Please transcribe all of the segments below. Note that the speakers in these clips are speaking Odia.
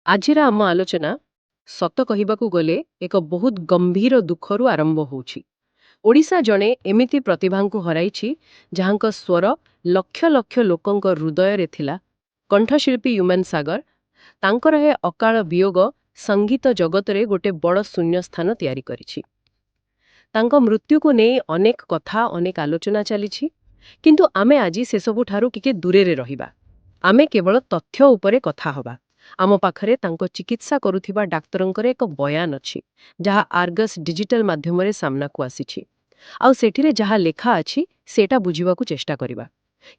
ଆଜିର ଆମ ଆଲୋଚନା ସତ କହିବାକୁ ଗଲେ ଏକ ବହୁତ ଗମ୍ଭୀର ଦୁଃଖରୁ ଆରମ୍ଭ ହେଉଛି। ଓଡ଼ିଶା ଜଣେ ଏମିତି ପ୍ରତିଭାଙ୍କୁ ହରାଇଛି ଯାହାଙ୍କ ସ୍ୱର ଲକ୍ଷ ଲକ୍ଷ ଲୋକଙ୍କ ହୃଦୟରେ ଥିଲା। କଣ୍ଠଶିଳ୍ପୀ ହ୍ୟୁମାନ ସାଗର, ତାଙ୍କର ଏ ଅକାଳ ବିୟୋଗ ସଙ୍ଗୀତ ଜଗତରେ ଗୋଟେ ବଡ଼ ଶୂନ୍ୟସ୍ଥାନ ତିଆରି କରିଛି। ତାଙ୍କ ମୃତ୍ୟୁକୁ ନେଇ ଅନେକ କଥା, ଅନେକ ଆଲୋଚନା ଚାଲିଛି, କିନ୍ତୁ ଆମେ ଆଜି ସେସବୁଠାରୁ ଟିକେ ଦୂରରେ ରହିବା। ଆମେ କେବଳ ତଥ୍ୟ ଉପରେ କଥା ହେବା। ଆମ ପାଖରେ ତାଙ୍କ ଚିକିତ୍ସା କରୁଥିବା ଡାକ୍ତରଙ୍କର ଏକ ବୟାନ ଅଛି, ଯାହା ଆର୍ଗସ୍ ଡିଜିଟାଲ ମାଧ୍ୟମରେ ସାମ୍ନାକୁ ଆସିଛି। ଆଉ ସେଠିରେ ଯାହା ଲେଖା ଅଛି ସେଟା ବୁଝିବାକୁ ଚେଷ୍ଟା କରିବା।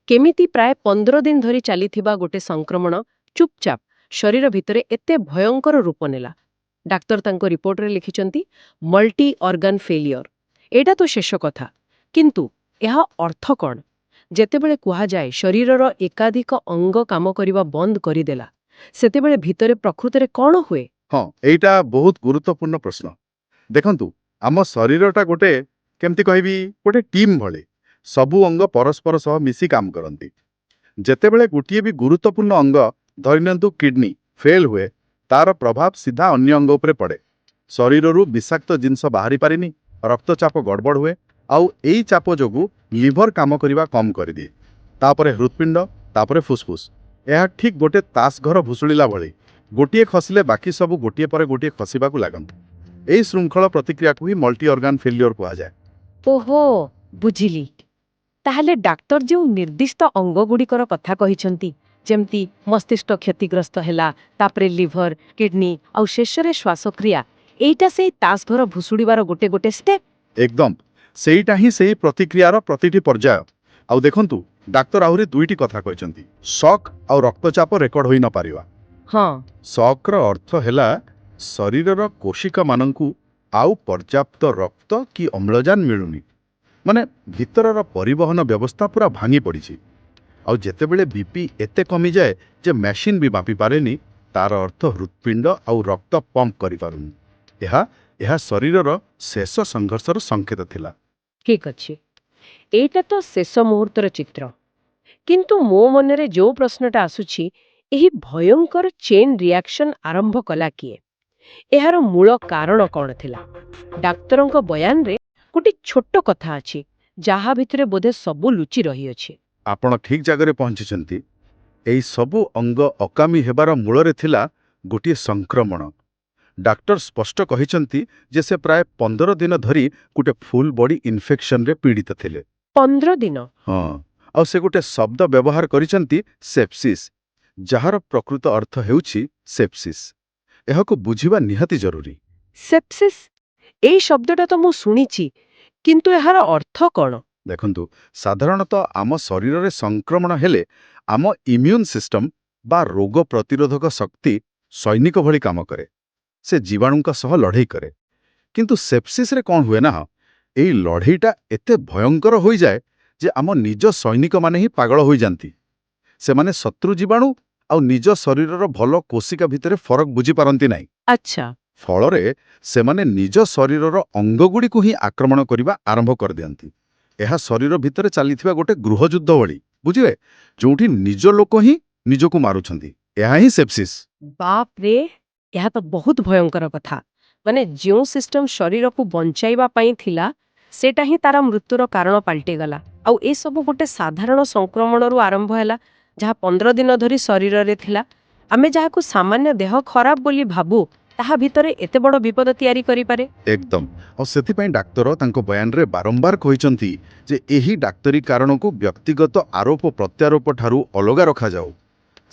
କେମିତି ପ୍ରାୟ 15 ଦିନ ଧରି ଚାଲିଥିବା ଗୋଟେ ସଂକ୍ରମଣ ଚୁପଚାପ ଶରୀର ଭିତରେ ଏତେ ଭୟଙ୍କର ରୂପ ନେଲା। ଡାକ୍ତର ତାଙ୍କ ରିପୋର୍ଟରେ ଲେଖିଛନ୍ତି ମଲ୍ଟି ଅର୍ଗାନ ଫେଲିୟର। ଏଇଟା ତ ଶେଷ କଥା, କିନ୍ତୁ ଏହା ଅର୍ଥ କ'ଣ? ଯେତେବେଳେ କୁହାଯାଏ ଶରୀରର ଏକାଧିକ ଅଙ୍ଗ କାମ କରିବା ବନ୍ଦ କରିଦେଲା, ସେତେବେଳେ ଭିତରେ ପ୍ରକୃତରେ କ'ଣ ହୁଏ? ହଁ, ଏଇଟା ବହୁତ ଗୁରୁତ୍ୱପୂର୍ଣ୍ଣ ପ୍ରଶ୍ନ। ଦେଖନ୍ତୁ, ଆମ ଶରୀରଟା କେମିତି କହିବି, ଗୋଟେ ଟିମ୍ ଭଳି। ସବୁ ଅଙ୍ଗ ପରସ୍ପର ସହ ମିଶି କାମ କରନ୍ତି। ଯେତେବେଳେ ଗୋଟିଏ ବି ଗୁରୁତ୍ୱପୂର୍ଣ୍ଣ ଅଙ୍ଗ, ଧରିନିଅନ୍ତୁ କିଡନୀ, ଫେଲ୍ ହୁଏ, ତାର ପ୍ରଭାବ ସିଧା ଅନ୍ୟ ଅଙ୍ଗ ଉପରେ ପଡ଼େ। ଶରୀରରୁ ବିଷାକ୍ତ ଜିନିଷ ବାହାରି ପାରିନି, ରକ୍ତଚାପ ଗଡ଼ବଡ଼ ହୁଏ, ଆଉ ଏଇ ଚାପ ଯୋଗୁଁ ଲିଭର କାମ କରିବା କମ୍ କରିଦିଏ। ତାପରେ ହୃତ୍ପିଣ୍ଡ, ତାପରେ ଫୁସଫୁସ୍। ଏହା ଠିକ୍ ଗୋଟେ ତାସ୍ ଘର ଭୁଷୁଡ଼ିଲା ଭଳି। ଗୋଟିଏ ଖସିଲେ ବାକି ସବୁ ଗୋଟିଏ ପରେ ଗୋଟିଏ ଖସିବାକୁ ଲାଗନ୍ତି। ଏହି ଶୃଙ୍ଖଳ ପ୍ରତିକ୍ରିୟାକୁ ହିଁ ମଲ୍ଟି ଅର୍ଗାନ ଫେଲିୟର କୁହାଯାଏ। ଓହୋ, ବୁଝିଲି। ତାହେଲେ ଡାକ୍ତର ଯେଉଁ ନିର୍ଦ୍ଦିଷ୍ଟ ଅଙ୍ଗଗୁଡ଼ିକର କଥା କହିଛନ୍ତି, ଯେମିତି ମସ୍ତିଷ୍କ କ୍ଷତିଗ୍ରସ୍ତ ହେଲା, ତାପରେ ଲିଭର, କିଡନୀ ଆଉ ଶେଷରେ ଶ୍ୱାସକ୍ରିୟା, ଏଇଟା ସେଇ ତାସ୍ ଘର ଭୁଷୁଡ଼ିବାର ଗୋଟେ ଗୋଟେ ଷ୍ଟେପ୍। ଏକଦମ ସେଇଟା ହିଁ ସେହି ପ୍ରତିକ୍ରିୟାର ପ୍ରତିଟି ପର୍ଯ୍ୟାୟ। ଆଉ ଦେଖନ୍ତୁ, ଡାକ୍ତର ଆହୁରି ଦୁଇଟି କଥା କହିଛନ୍ତି। ଶକ୍ ଆଉ ରକ୍ତଚାପ ରେକର୍ଡ ହୋଇ ନପାରିବା। ହଁ। ଶକ୍ର ଅର୍ଥ ହେଲା ଶରୀରର କୋଶିକାମାନଙ୍କୁ ଆଉ ପର୍ଯ୍ୟାପ୍ତ ରକ୍ତ କି ଅମ୍ଳଜାନ ମିଳୁନି। ମାନେ ଭିତରର ପରିବହନ ବ୍ୟବସ୍ଥା ପୁରା ଭାଙ୍ଗି ପଡ଼ିଛି। ଆଉ ଯେତେବେଳେ ବିପି ଏତେ କମିଯାଏ ଯେ ମେସିନ୍ ବି ମାପି ପାରେନି, ତାର ଅର୍ଥ ହୃତ୍ପିଣ୍ଡ ଆଉ ରକ୍ତ ପମ୍ପ କରିପାରୁନି। ଏହା ଶରୀରର ଶେଷ ସଂଘର୍ଷର ସଂକେତ ଥିଲା। ଠିକ୍ ଅଛି। ଏଇଟା ତ ଶେଷ ମୁହୂର୍ତ୍ତର ଚିତ୍ର। କିନ୍ତୁ ମୋ ମନରେ ଯେଉଁ ପ୍ରଶ୍ନଟା ଆସୁଛି, ଏହି ଭୟଙ୍କର ଚେନ୍ ରିଆକ୍ସନ୍ ଆରମ୍ଭ କଲା କିଏ? ଏହାର ମୂଳ କାରଣ କ'ଣ ଥିଲା? ଡାକ୍ତରଙ୍କ ବୟାନରେ ଗୋଟେ ଛୋଟ କଥା ଅଛି, ଯାହା ଭିତରେ ବୋଧେ ସବୁ ଲୁଚି ରହିଅଛି। ଆପଣ ଠିକ୍ ଜାଗାରେ ପହଞ୍ଚିଛନ୍ତି। ଏହି ସବୁ ଅଙ୍ଗ ଅକାମୀ ହେବାର ମୂଳରେ ଥିଲା ଗୋଟିଏ ସଂକ୍ରମଣ। ଡାକ୍ତର ସ୍ପଷ୍ଟ କହିଛନ୍ତି ଯେ ସେ ପ୍ରାୟ 15 ଦିନ ଧରି ଗୋଟେ ଫୁଲ୍ ବଡି ଇନଫେକ୍ସନରେ ପୀଡ଼ିତ ଥିଲେ। 15 ଦିନ? ହଁ, ଆଉ ସେ ଗୋଟେ ଶବ୍ଦ ବ୍ୟବହାର କରିଛନ୍ତି, ସେପ୍ସିସ୍, ଯାହାର ପ୍ରକୃତ ଅର୍ଥ ହେଉଛି ସେପ୍ସିସ୍। ଏହାକୁ ବୁଝିବା ନିହାତି ଜରୁରୀ। ସେପ୍ସିସ୍? ଏଇ ଶବ୍ଦଟା ତ ମୁଁ ଶୁଣିଛି, କିନ୍ତୁ ଏହାର ଅର୍ଥ କ'ଣ? ଦେଖନ୍ତୁ, ସାଧାରଣତଃ ଆମ ଶରୀରରେ ସଂକ୍ରମଣ ହେଲେ ଆମ ଇମ୍ୟୁନ୍ ସିଷ୍ଟମ ବା ରୋଗ ପ୍ରତିରୋଧକ ଶକ୍ତି ସୈନିକ ଭଳି କାମ କରେ। ସେ ଜୀବାଣୁଙ୍କ ସହ ଲଢ଼େଇ କରେ। କିନ୍ତୁ ସେପ୍ସିସ୍ରେ କ'ଣ ହୁଏ ନା, ଏଇ ଲଢ଼େଇଟା ଏତେ ଭୟଙ୍କର ହୋଇଯାଏ ଯେ ଆମ ନିଜ ସୈନିକମାନେ ହିଁ ପାଗଳ ହୋଇଯାନ୍ତି। ସେମାନେ ଶତ୍ରୁ ଜୀବାଣୁ ଆଉ ନିଜ ଶରୀରର ଭଲ କୋଶିକା ଭିତରେ ଫରକ ବୁଝିପାରନ୍ତି ନାହିଁ। ଆଚ୍ଛା। ଫଳରେ ସେମାନେ ନିଜ ଶରୀରର ଅଙ୍ଗଗୁଡ଼ିକୁ ହିଁ ଆକ୍ରମଣ କରିବା ଆରମ୍ଭ କରିଦିଅନ୍ତି। ଏହା ଶରୀର ଭିତରେ ଚାଲିଥିବା ଗୋଟେ ଗୃହଯୁଦ୍ଧ ଭଳି, ବୁଝିଲେ, ଯୋଉଠି ନିଜ ଲୋକ ହିଁ ନିଜକୁ ମାରୁଛନ୍ତି। ଏହା ହିଁ ସେପ୍ସିସ୍। ବାପରେ, ଏହା ତ ବହୁତ ଭୟଙ୍କର କଥା। ମାନେ ଯେଉଁ ସିଷ୍ଟମ ଶରୀରକୁ ବଞ୍ଚାଇବା ପାଇଁ ଥିଲା, ସେଟା ହିଁ ତାର ମୃତ୍ୟୁର କାରଣ ପାଲଟିଗଲା। ଆଉ ଏସବୁ ଗୋଟେ ସାଧାରଣ ସଂକ୍ରମଣରୁ ଆରମ୍ଭ ହେଲା, ଯାହା 15 ଦିନ ଧରି ଶରୀରରେ ଥିଲା। ଆମେ ଯାହାକୁ ସାମାନ୍ୟ ଦେହ ଖରାପ ବୋଲି ଭାବୁ, ତାହା ଭିତରେ ଏତେ ବଡ଼ ବିପଦ ତିଆରି କରିପାରେ। ଏକଦମ। ଆଉ ସେଥିପାଇଁ ଡାକ୍ତର ତାଙ୍କ ବୟାନରେ ବାରମ୍ବାର କହିଛନ୍ତି ଯେ ଏହି ଡାକ୍ତରୀ କାରଣକୁ ବ୍ୟକ୍ତିଗତ ଆରୋପ ପ୍ରତ୍ୟାରୋପ ଠାରୁ ଅଲଗା ରଖାଯାଉ।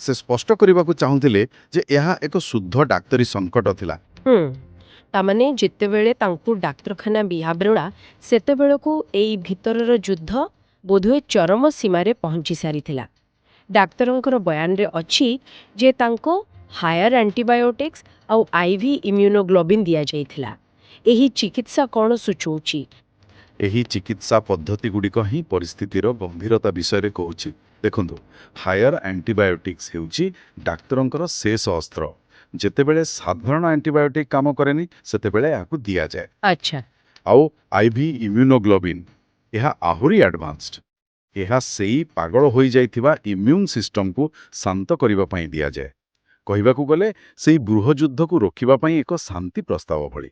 ସେ ସ୍ପଷ୍ଟ କରିବାକୁ ଚାହୁଁଥିଲେ ଯେ ଏହା ଏକ ଶୁଦ୍ଧ ଡାକ୍ତରୀ ସଙ୍କଟ ଥିଲା। ତାମାନେ ଯେତେବେଳେ ତାଙ୍କୁ ଡାକ୍ତରଖାନା ବିହାବ୍ରେଳା, ସେତେବେଳକୁ ଏଇ ଭିତରର ଯୁଦ୍ଧ ବୋଧହୁଏ ଚରମ ସୀମାରେ ପହଞ୍ଚି ସାରିଥିଲା। ଡାକ୍ତରଙ୍କର ବୟାନରେ ଅଛି ଯେ ତାଙ୍କୁ ହାୟର ଆଣ୍ଟିବାୟୋଟିକ୍ସ ଆଉ ଆଇଭି ଇମ୍ୟୁନୋଗ୍ଲୋବିନ୍ ଦିଆଯାଇଥିଲା। ଏହି ଚିକିତ୍ସା କ'ଣ ସୂଚଉଛି? ଏହି ଚିକିତ୍ସା ପଦ୍ଧତିଗୁଡ଼ିକ ହିଁ ପରିସ୍ଥିତିର ଗମ୍ଭୀରତା ବିଷୟରେ କହୁଛି। ଦେଖନ୍ତୁ, ହାୟର ଆଣ୍ଟିବାୟୋଟିକ୍ସ ହେଉଛି ଡାକ୍ତରଙ୍କର ଶେଷ ଅସ୍ତ୍ର। ଯେତେବେଳେ ସାଧାରଣ ଆଣ୍ଟିବାୟୋଟିକ୍ କାମ କରେନି, ସେତେବେଳେ ଏହାକୁ ଦିଆଯାଏ। ଆଚ୍ଛା। ଆଉ ଆଇଭି ଇମ୍ୟୁନୋଗ୍ଲୋବିନ୍, ଏହା ଆହୁରି ଆଡଭାନ୍ସଡ। ଏହା ସେଇ ପାଗଳ ହୋଇଯାଇଥିବା ଇମ୍ୟୁନ୍ ସିଷ୍ଟମକୁ ଶାନ୍ତ କରିବା ପାଇଁ ଦିଆଯାଏ। କହିବାକୁ ଗଲେ ସେଇ ଗୃହଯୁଦ୍ଧକୁ ରୋକିବା ପାଇଁ ଏକ ଶାନ୍ତି ପ୍ରସ୍ତାବ ଭଳି।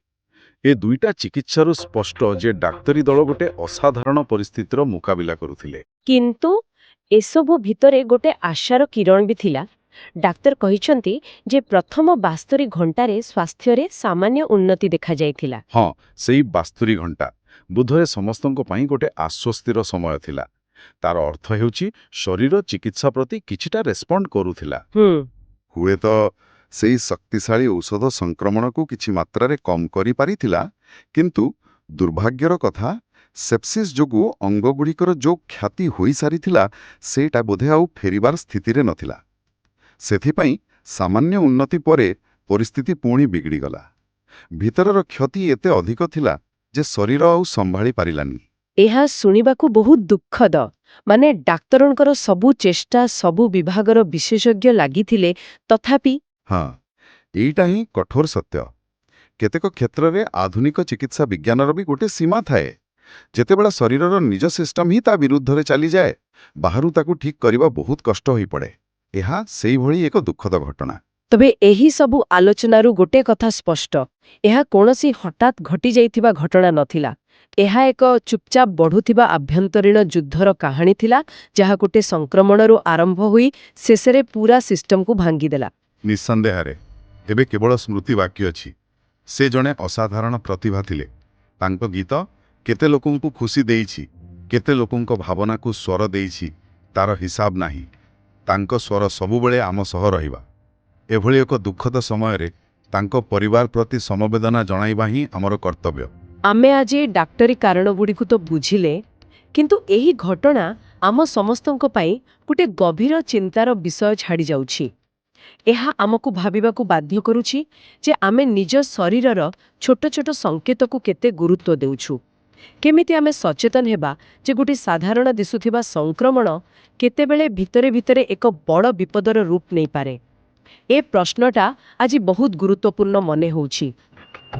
ଏ ଦୁଇଟା ଚିକିତ୍ସାରୁ ସ୍ପଷ୍ଟ ଯେ ଡାକ୍ତରୀ ଦଳ ଗୋଟେ ଅସାଧାରଣ ପରିସ୍ଥିତିର ମୁକାବିଲା କରୁଥିଲେ। କିନ୍ତୁ ଏସବୁ ଭିତରେ ଗୋଟେ ଆଶାର କିରଣ ବି ଥିଲା। ଡାକ୍ତର କହିଛନ୍ତି ଯେ ପ୍ରଥମ 72 ଘଣ୍ଟାରେ ସ୍ୱାସ୍ଥ୍ୟରେ ସାମାନ୍ୟ ଉନ୍ନତି ଦେଖାଯାଇଥିଲା। ହଁ, ସେଇ 72 ଘଣ୍ଟା ବୋଧହୁଏ ସମସ୍ତଙ୍କ ପାଇଁ ଗୋଟେ ଆଶ୍ୱସ୍ତିର ସମୟ ଥିଲା। ତାର ଅର୍ଥ ହେଉଛି ଶରୀର ଚିକିତ୍ସା ପ୍ରତି କିଛିଟା ରେସ୍ପଣ୍ଡ କରୁଥିଲା। ହୁଏତ ସେଇ ଶକ୍ତିଶାଳୀ ଔଷଧ ସଂକ୍ରମଣକୁ କିଛି ମାତ୍ରାରେ କମ୍ କରିପାରିଥିଲା, କିନ୍ତୁ ଦୁର୍ଭାଗ୍ୟର କଥା, ସେପ୍ସିସ୍ ଯୋଗୁଁ ଅଙ୍ଗଗୁଡ଼ିକର ଯୋଉ କ୍ଷତି ହୋଇସାରିଥିଲା ସେଇଟା ବୋଧେ ଆଉ ଫେରିବାର ସ୍ଥିତିରେ ନଥିଲା। ସେଥିପାଇଁ ସାମାନ୍ୟ ଉନ୍ନତି ପରେ ପରିସ୍ଥିତି ପୁଣି ବିଗିଡ଼ିଗଲା। ଭିତରର କ୍ଷତି ଏତେ ଅଧିକ ଥିଲା ଯେ ଶରୀର ଆଉ ସମ୍ଭାଳି ପାରିଲାନି। ଏହା ଶୁଣିବାକୁ ବହୁତ ଦୁଃଖଦ। ମାନେ ଡାକ୍ତରଙ୍କର ସବୁ ଚେଷ୍ଟା, ସବୁ ବିଭାଗର ବିଶେଷଜ୍ଞ ଲାଗିଥିଲେ, ତଥାପି ହଁ, ଏଇଟା ହିଁ କଠୋର ସତ୍ୟ। କେତେକ କ୍ଷେତ୍ରରେ ଆଧୁନିକ ଚିକିତ୍ସା ବିଜ୍ଞାନର ବି ଗୋଟେ ସୀମା ଥାଏ। ଯେତେବେଳେ ଶରୀରର ନିଜ ସିଷ୍ଟମ ହିଁ ତା ବିରୁଦ୍ଧରେ ଚାଲିଯାଏ, ବାହାରୁ ତାକୁ ଠିକ୍ କରିବା ବହୁତ କଷ୍ଟ ହୋଇପଡ଼େ। ଏହା ସେଇଭଳି ଏକ ଦୁଃଖଦ ଘଟଣା। ତେବେ ଏହି ସବୁ ଆଲୋଚନାରୁ ଗୋଟେ କଥା ସ୍ପଷ୍ଟ, ଏହା କୌଣସି ହଠାତ୍ ଘଟିଯାଇଥିବା ଘଟଣା ନଥିଲା। ଏହା ଏକ ଚୁପଚାପ ବଢ଼ୁଥିବା ଆଭ୍ୟନ୍ତରୀଣ ଯୁଦ୍ଧର କାହାଣୀ ଥିଲା, ଯାହା ଗୋଟେ ସଂକ୍ରମଣରୁ ଆରମ୍ଭ ହୋଇ ଶେଷରେ ପୁରା ସିଷ୍ଟମକୁ ଭାଙ୍ଗିଦେଲା। ନିଃସନ୍ଦେହରେ ଏବେ କେବଳ ସ୍ମୃତି ବାକି ଅଛି। ସେ ଜଣେ ଅସାଧାରଣ ପ୍ରତିଭା ଥିଲେ। ତାଙ୍କ ଗୀତ କେତେ ଲୋକଙ୍କୁ ଖୁସି ଦେଇଛି, କେତେ ଲୋକଙ୍କ ଭାବନାକୁ ସ୍ୱର ଦେଇଛି, ତାର ହିସାବ ନାହିଁ। ତାଙ୍କ ସ୍ୱର ସବୁବେଳେ ଆମ ସହ ରହିବା। ଏଭଳି ଏକ ଦୁଃଖଦ ସମୟରେ ତାଙ୍କ ପରିବାର ପ୍ରତି ସମବେଦନା ଜଣାଇବା ହିଁ ଆମର କର୍ତ୍ତବ୍ୟ। ଆମେ ଆଜି ଡାକ୍ତରୀ କାରଣଗୁଡ଼ିକୁ ତ ବୁଝିଲେ, କିନ୍ତୁ ଏହି ଘଟଣା ଆମ ସମସ୍ତଙ୍କ ପାଇଁ ଗୋଟେ ଗଭୀର ଚିନ୍ତାର ବିଷୟ ଛାଡ଼ି ଯାଉଛି। ଏହା ଆମକୁ ଭାବିବାକୁ ବାଧ୍ୟ କରୁଛି ଯେ ଆମେ ନିଜ ଶରୀରର ଛୋଟ ଛୋଟ ସଂକେତକୁ କେତେ ଗୁରୁତ୍ୱ ଦେଉଛୁ। କେମିତି ଆମେ ସଚେତନ ହେବା ଯେ ଗୋଟେ ସାଧାରଣ ଦିଶୁଥିବା ସଂକ୍ରମଣ କେତେବେଳେ ଭିତରେ ଭିତରେ ଏକ ବଡ଼ ବିପଦର ରୂପ ନେଇପାରେ। ଏ ପ୍ରଶ୍ନଟା ଆଜି ବହୁତ ଗୁରୁତ୍ୱପୂର୍ଣ୍ଣ ମନେ ହେଉଛି।